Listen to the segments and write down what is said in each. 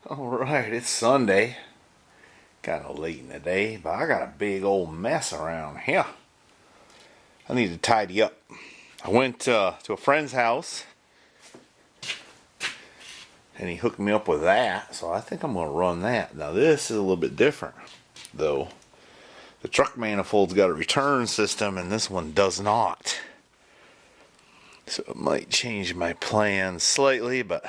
Alright, it's Sunday. Kind of late in the day, but I got a big old mess around here. I need to tidy up. I went to a friend's house and he hooked me up with that, so I think I'm going to run that. Now this is a little bit different though. The truck manifold's got a return system and this one does not. So it might change my plans slightly, but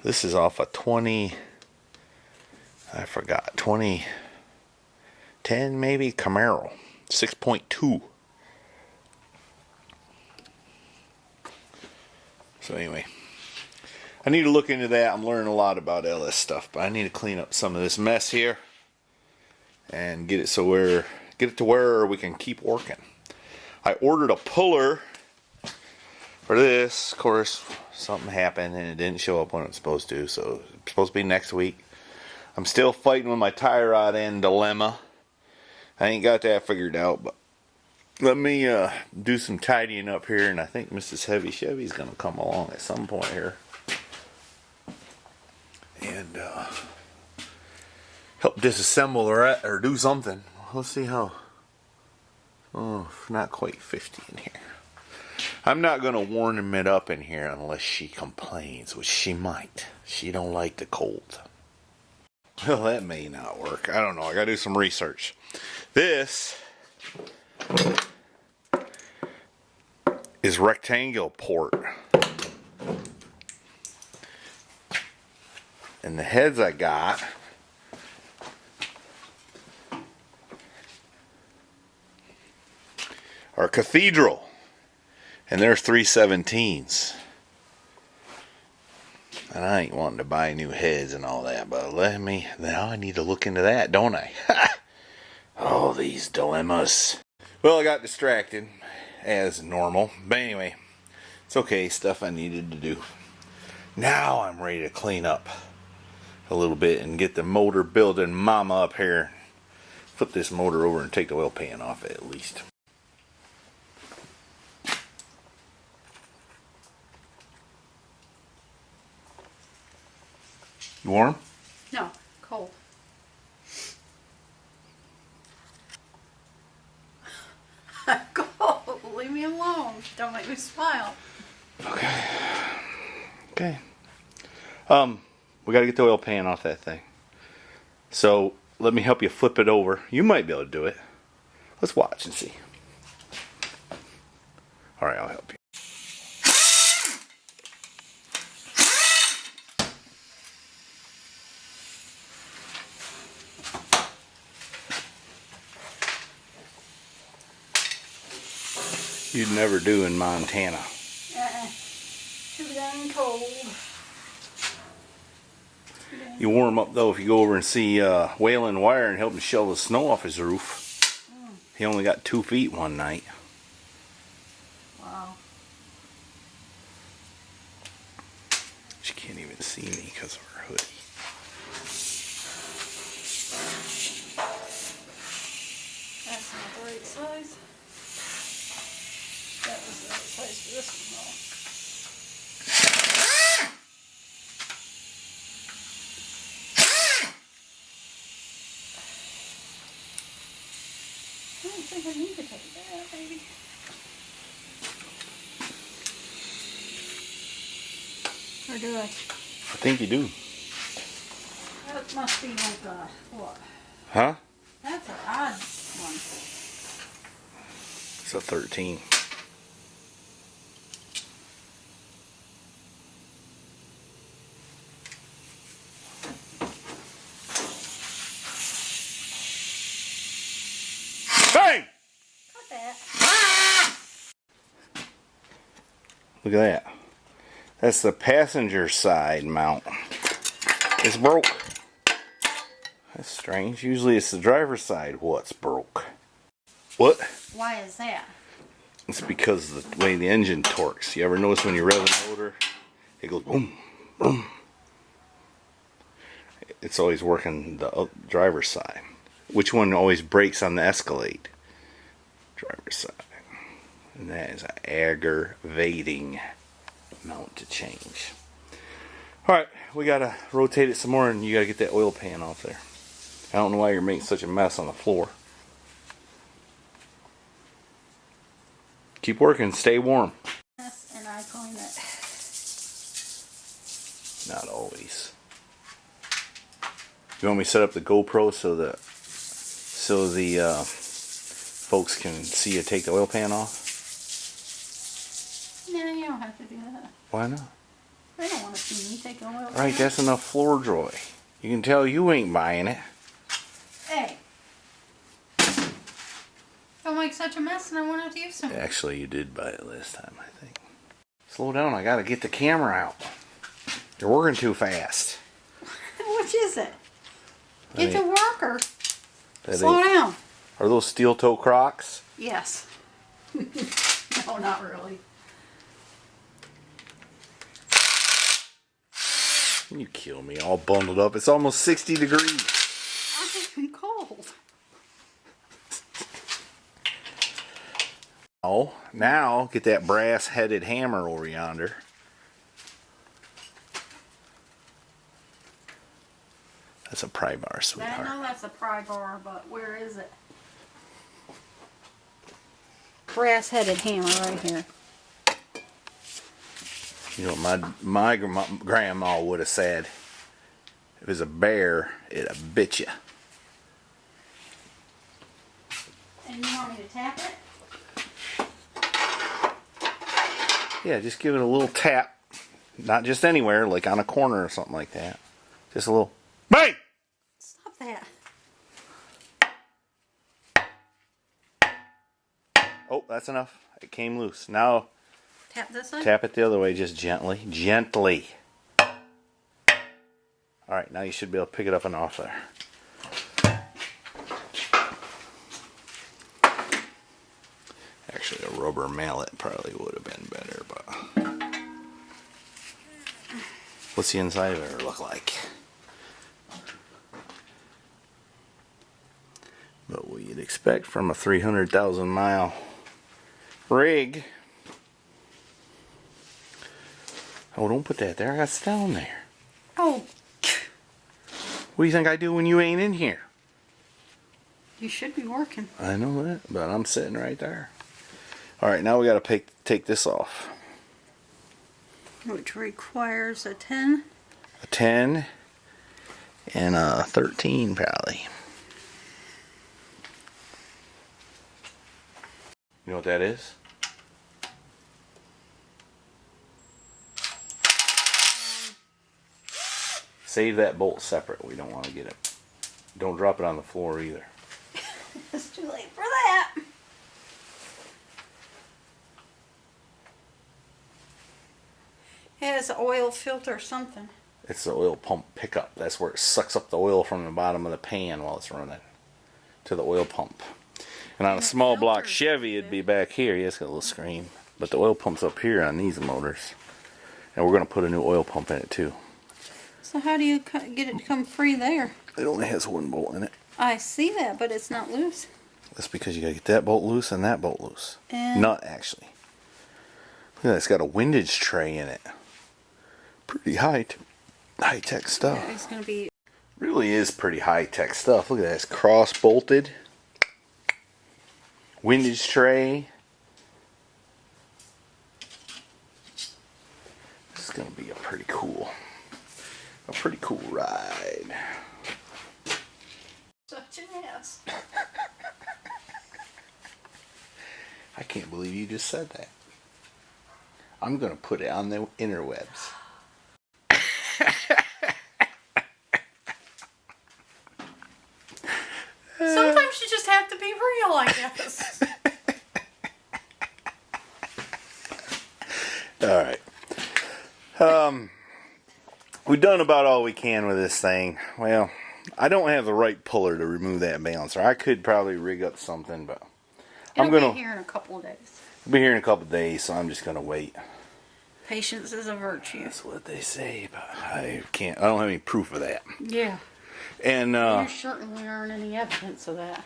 this is off a 2010 maybe, Camaro, 6.2. So anyway, I need to look into that. I'm learning a lot about LS stuff, but I need to clean up some of this mess here and get it to where we can keep working. I ordered a puller for this. Of course, something happened and it didn't show up when it was supposed to, so it's supposed to be next week. I'm still fighting with my tie rod end dilemma. I ain't got that figured out, but let me do some tidying up here, and I think Mrs. is going to come along at some point here and help disassemble or do something. Let's see how. Oh, not quite 50 in here. I'm not going to warm it up in here unless she complains, which she might. She don't like the cold. Well, that may not work. I don't know. I got to do some research. This is rectangle port. And the heads I got are cathedral. And there's 317s. And I ain't wanting to buy new heads and all that, but now I need to look into that, don't I? All these dilemmas. Well, I got distracted, as normal. But anyway, it's okay, stuff I needed to do. Now I'm ready to clean up a little bit and get the motor building mama up here. Flip this motor over and take the oil pan off it at least. You warm? No, cold. Cold. Leave me alone. Don't make me smile. Okay. We got to get the oil pan off that thing. So let me help you flip it over. You might be able to do it. Let's watch and see. All right, I'll help you. You'd never do in Montana. Too dang cold. You warm up though if you go over and see Waylon Wire and help him shovel the snow off his roof. He only got 2 feet one night. Wow. She can't even see me because of her hoodie. That's not the right size. That was the right size for this one though. I don't think I need to take that, baby. Or do I? I think you do. That must be like a, what? Huh? That's an odd one. It's a 13. Bang! Cut that. Look at that. That's the passenger side mount. It's broke. That's strange. Usually it's the driver's side what's broke. What? Why is that? It's because of the way the engine torques. You ever notice when you rev the motor, it goes boom, boom. It's always working the driver's side. Which one always brakes on the Escalade? Driver's side. And that is an aggravating mount to change. Alright, we gotta rotate it some more and you gotta get that oil pan off there. I don't know why you're making such a mess on the floor. Keep working, stay warm. Yes, and I clean it. Not always. You want me to set up the GoPro so the folks can see you take the oil pan off? No, you don't have to do that. Why not? They don't want to see me take an oil. Right, that's enough floor joy. You can tell you ain't buying it. Hey. Don't make such a mess and I won't have to use some. Actually, you did buy it last time, I think. Slow down, I gotta get the camera out. You're working too fast. Which is it? Get to work or That slow down. Are those steel toe Crocs? Yes. No, not really. You kill me, all bundled up. It's almost 60 degrees. I'm cold. Oh, now get that brass-headed hammer over yonder. That's a pry bar, I sweetheart. know that's a pry bar, but where is it? Brass-headed hammer right here. You know what my grandma would have said? If it was a bear, it'd have bit you. And you want me to tap it? Yeah, just give it a little tap. Not just anywhere, like on a corner or something like that. Just a little bang! Stop that. Oh, that's enough. It came loose. Now Tap this one? tap it the other way, just gently. Gently. Alright, now you should be able to pick it up and off there. Actually, a rubber mallet probably would have been better, but... What's the inside of it look like? But what you'd expect from a 300,000 mile rig. Oh, don't put that there. I got to down there. Oh, What do you think I do when you ain't in here? you should be working. I know that, but I'm sitting right there. Alright, now we got to take this off. Which requires a 10. A 10 and a 13 probably. You know what that is? Save that bolt separate. We don't want to get it. Don't drop it on the floor either. It's too late for that. It has an oil filter or something. It's the oil pump pickup. That's where it sucks up the oil from the bottom of the pan while it's running to the oil pump. And on a small block Chevy, it'd be back here. Yeah, it's got a little screen. But the oil pump's up here on these motors. And we're going to put a new oil pump in it too. So how do you get it to come free there? It only has one bolt in it. I see that, but it's not loose. That's because you got to get that bolt loose and that bolt loose. And Nut, actually. Look at that. It's got a windage tray in it. Pretty high-tech stuff. yeah, it's going to be... Really is pretty high-tech stuff. Look at that. It's cross-bolted. Windage tray. This is going to be a pretty cool ride. Such an ass. I can't believe you just said that. I'm going to put it on the interwebs. Sometimes you just have to be real, I guess. Alright. We've done about all we can with this thing. Well, I don't have the right puller to remove that balancer. I could probably rig up something, but It'll be here in a couple of days. I'll be here in a couple of days, so I'm just going to wait. Patience is a virtue. That's what they say, but I don't have any proof of that. Yeah. And There certainly aren't any evidence of that.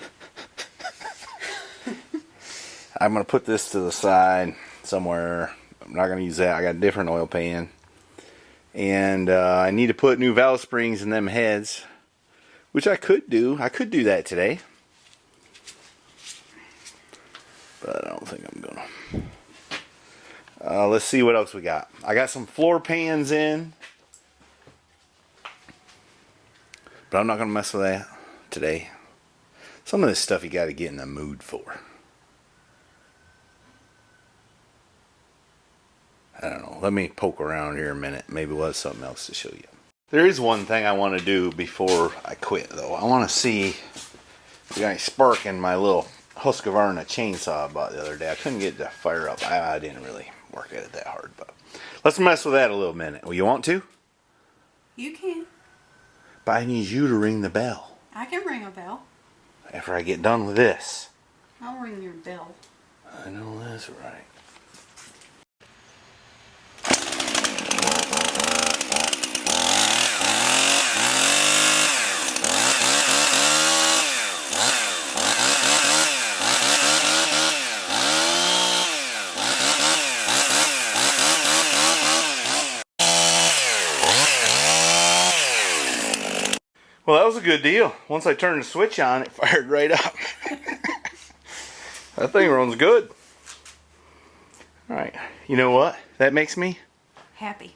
I'm going to put this to the side somewhere. I'm not going to use that. I got a different oil pan. And I need to put new valve springs in them heads, which I could do. I could do that today, but I don't think I'm gonna. Let's see what else we got. I got some floor pans in, but I'm not gonna mess with that today. Some of this stuff you got to get in the mood for. I don't know. Let me poke around here a minute. Maybe we'll have something else to show you. There is one thing I want to do before I quit, though. I want to see if we got any spark in my little Husqvarna chainsaw I bought the other day. I couldn't get it to fire up. I didn't really work at it that hard, but let's mess with that a little minute. Well, you want to? You can. But I need you to ring the bell I can ring a bell. after I get done with this. I'll ring your bell. I know that's right. Well, that was a good deal. Once I turned the switch on, it fired right up. That thing runs good. Alright, you know what that makes me? Happy.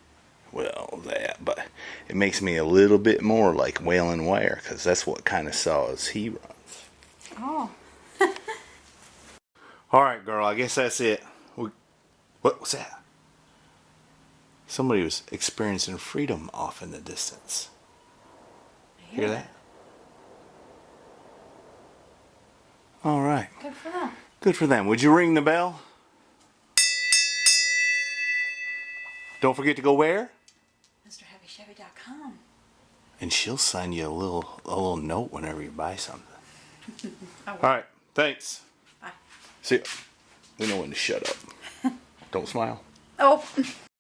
Well, but it makes me a little bit more like Waylon Wire, because that's what kind of saws he runs. Oh. Alright, girl, I guess that's it. What was that? Somebody was experiencing freedom off in the distance. Hear that? All right. Good for them. Good for them. Would you ring the bell? Don't forget to go where? Mrshevyshevy.com. And she'll send you a little note whenever you buy something. All right. Thanks. Bye. See ya. We know when to shut up. Don't smile. Oh.